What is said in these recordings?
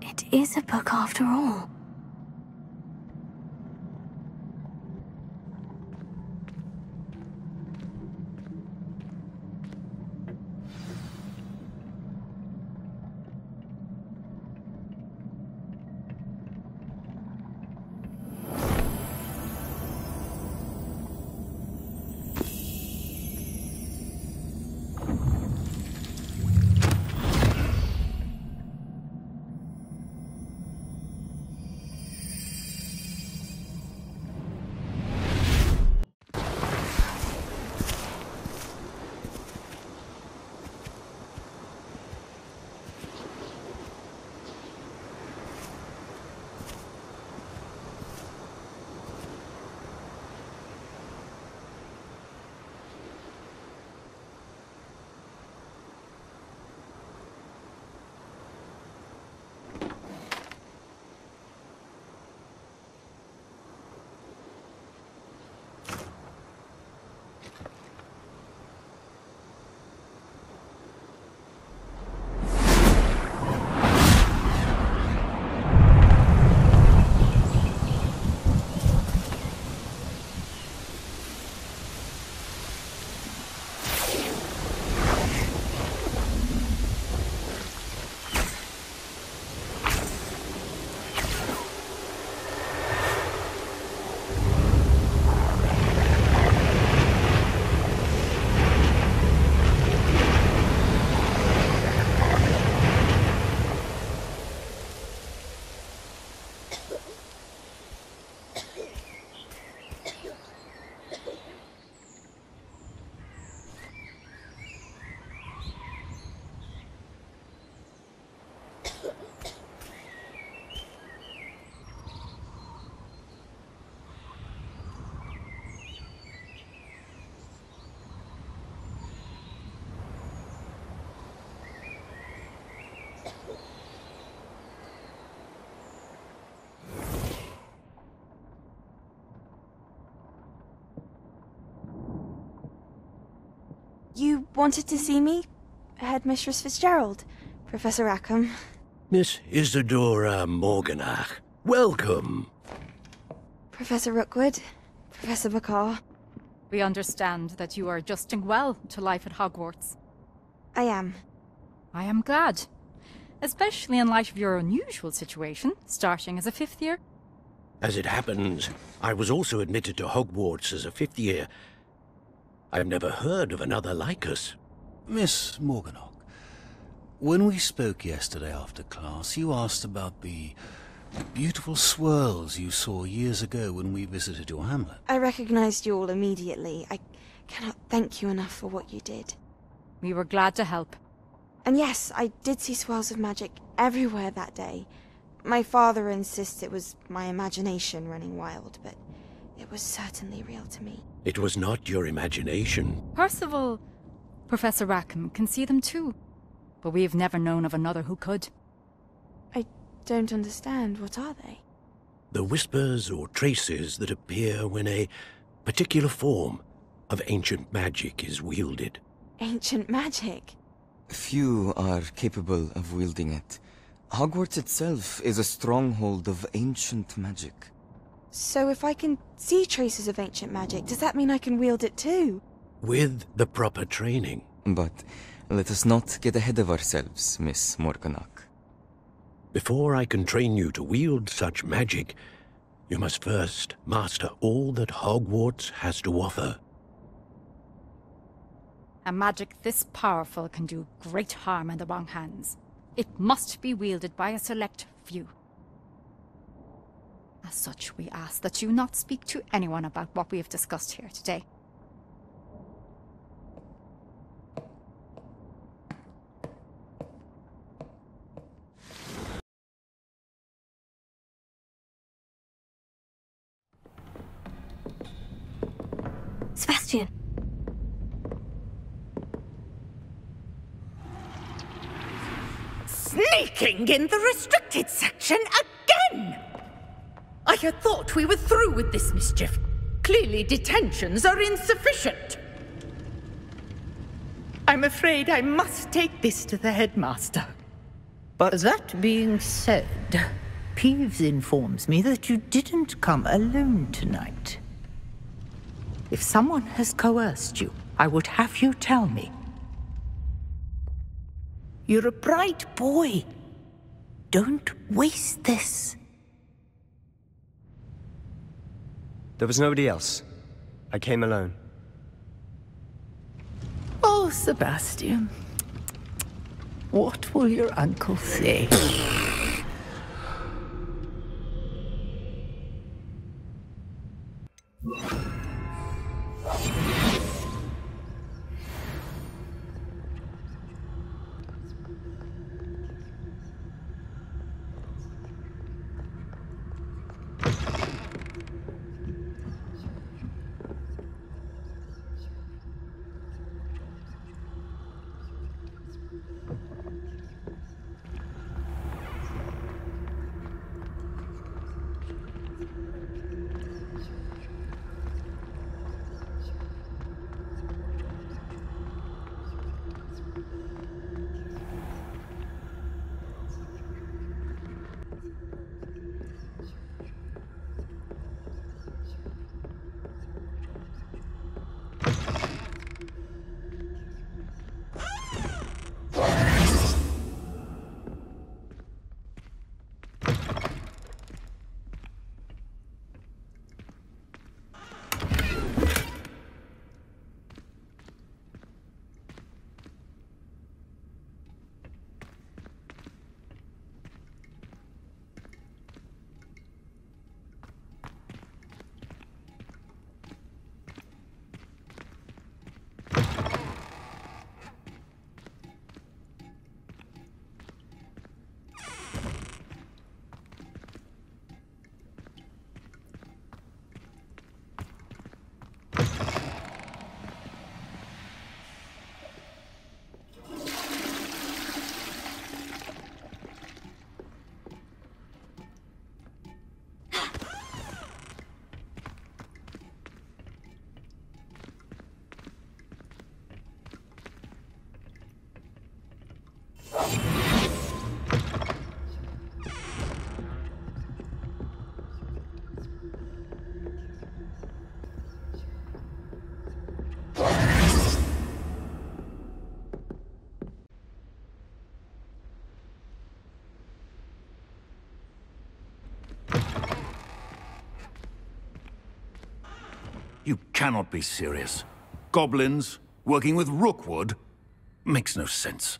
It is a book after all. You wanted to see me? Headmistress Fitzgerald, Professor Rackham. Miss Isadora Morganach, welcome. Professor Rookwood, Professor McCaw. We understand that you are adjusting well to life at Hogwarts. I am. I am glad. Especially in light of your unusual situation, starting as a fifth year. As it happens, I was also admitted to Hogwarts as a fifth year. I've never heard of another like us. Miss Morganach, when we spoke yesterday after class, you asked about the beautiful swirls you saw years ago when we visited your hamlet. I recognized you all immediately. I cannot thank you enough for what you did. We were glad to help. And yes, I did see swirls of magic everywhere that day. My father insists it was my imagination running wild, but It was certainly real to me. It was not your imagination. Percival, Professor Rackham can see them too. But we've never known of another who could. I don't understand. What are they? The whispers or traces that appear when a particular form of ancient magic is wielded. Ancient magic? Few are capable of wielding it. Hogwarts itself is a stronghold of ancient magic. So if I can see traces of ancient magic, does that mean I can wield it too? With the proper training. But let us not get ahead of ourselves, Miss Morganach. Before I can train you to wield such magic, you must first master all that Hogwarts has to offer. A magic this powerful can do great harm in the wrong hands. It must be wielded by a select few. As such, we ask that you not speak to anyone about what we have discussed here today. Sebastian. Sneaking in the restricted section again! I had thought we were through with this mischief. Clearly detentions are insufficient. I'm afraid I must take this to the headmaster. But that being said, Peeves informs me that you didn't come alone tonight. If someone has coerced you, I would have you tell me. You're a bright boy. Don't waste this. There was nobody else. I came alone. Oh, Sebastian. What will your uncle say? You cannot be serious. Goblins working with Rookwood? Makes no sense.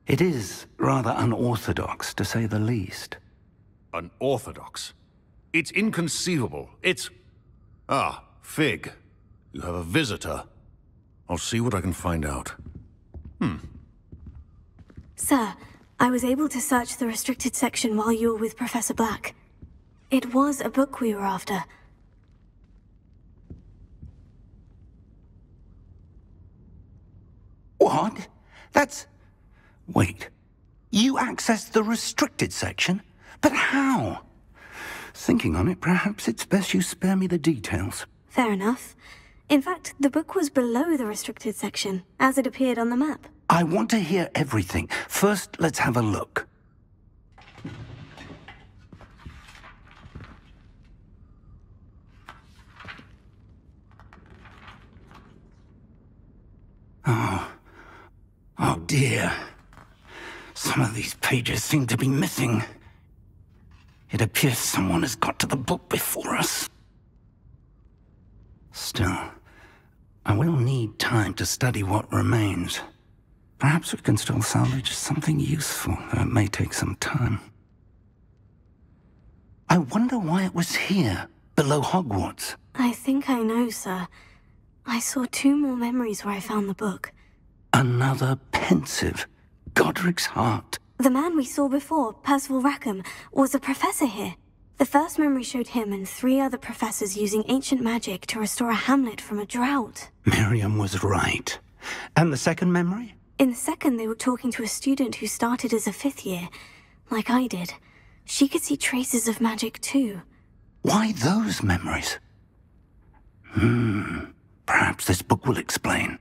It is rather unorthodox, to say the least. Unorthodox? It's inconceivable. It's... Ah, Fig. You have a visitor. I'll see what I can find out. Sir, I was able to search the restricted section while you were with Professor Black. It was a book we were after. What? That's... Wait. You accessed the restricted section? But how? Thinking on it, perhaps it's best you spare me the details. Fair enough. In fact, the book was below the restricted section, as it appeared on the map. I want to hear everything. First, let's have a look. Oh dear. Some of these pages seem to be missing. It appears someone has got to the book before us. Still, I will need time to study what remains. Perhaps we can still salvage something useful, though it may take some time. I wonder why it was here, below Hogwarts. I think I know, sir. I saw 2 more memories where I found the book. Another pensive. Godric's heart. The man we saw before, Percival Rackham, was a professor here. The first memory showed him and 3 other professors using ancient magic to restore a hamlet from a drought. Miriam was right. And the second memory? In the second, they were talking to a student who started as a 5th year, like I did. She could see traces of magic too. Why those memories? Perhaps this book will explain.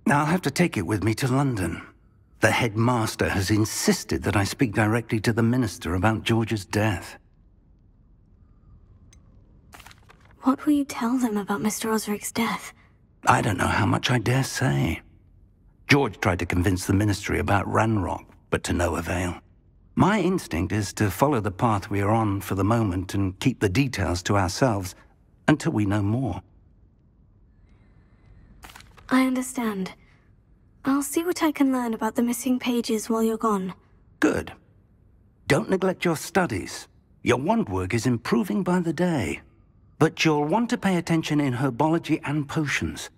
I'll have to take it with me to London. The headmaster has insisted that I speak directly to the minister about George's death. What will you tell them about Mr. Osric's death? I don't know how much I dare say. George tried to convince the ministry about Ranrock, but to no avail. My instinct is to follow the path we are on for the moment and keep the details to ourselves until we know more. I understand. I'll see what I can learn about the missing pages while you're gone. Good. Don't neglect your studies. Your wand work is improving by the day. But you'll want to pay attention in herbology and potions.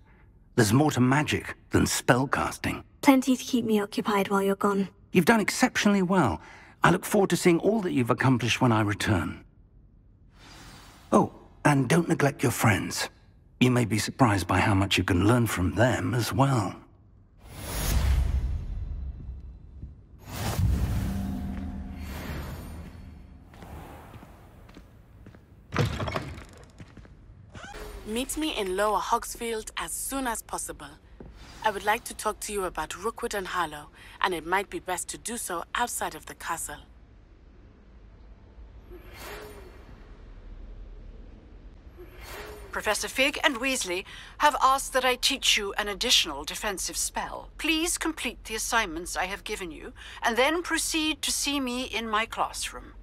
There's more to magic than spellcasting. Plenty to keep me occupied while you're gone. You've done exceptionally well. I look forward to seeing all that you've accomplished when I return. Oh, and don't neglect your friends. You may be surprised by how much you can learn from them as well. Meet me in Lower Hogsfield as soon as possible. I would like to talk to you about Rookwood and Harlow, and it might be best to do so outside of the castle. Professor Fig and Weasley have asked that I teach you an additional defensive spell. Please complete the assignments I have given you, and then proceed to see me in my classroom.